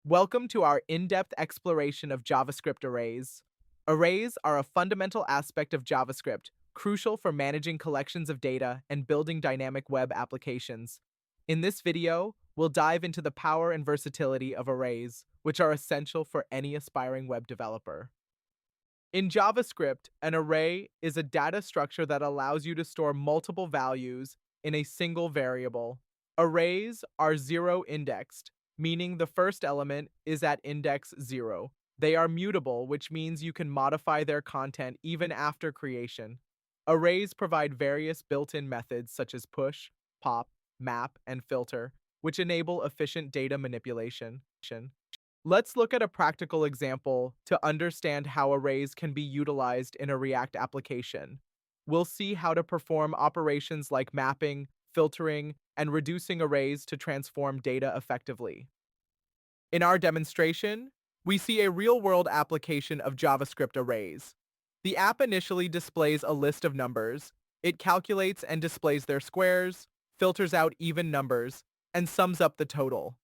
Welcome to our in-depth exploration of JavaScript arrays. Arrays are a fundamental aspect of JavaScript, crucial for managing collections of data and building dynamic web applications. In this video, we'll dive into the power and versatility of arrays, which are essential for any aspiring web developer. In JavaScript, an array is a data structure that allows you to store multiple values in a single variable. Arrays are zero-indexed, meaning the first element is at index 0. They are mutable, which means you can modify their content even after creation. Arrays provide various built-in methods such as push, pop, map, and filter, which enable efficient data manipulation. Let's look at a practical example to understand how arrays can be utilized in a React application. We'll see how to perform operations like mapping, filtering, and reducing arrays to transform data effectively. In our demonstration, we see a real-world application of JavaScript arrays. The app initially displays a list of numbers. It calculates and displays their squares, filters out even numbers, and sums up the total.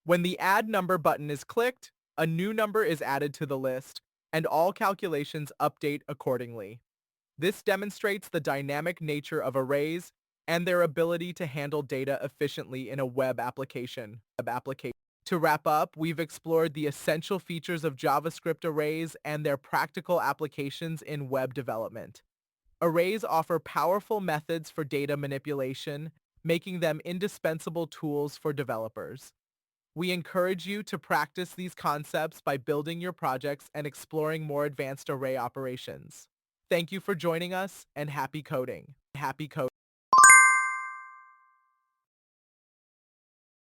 When the Add Number button is clicked, a new number is added to the list, and all calculations update accordingly. This demonstrates the dynamic nature of arrays and their ability to handle data efficiently in a web application. To wrap up, we've explored the essential features of JavaScript arrays and their practical applications in web development. Arrays offer powerful methods for data manipulation, making them indispensable tools for developers. We encourage you to practice these concepts by building your projects and exploring more advanced array operations. Thank you for joining us, and happy coding.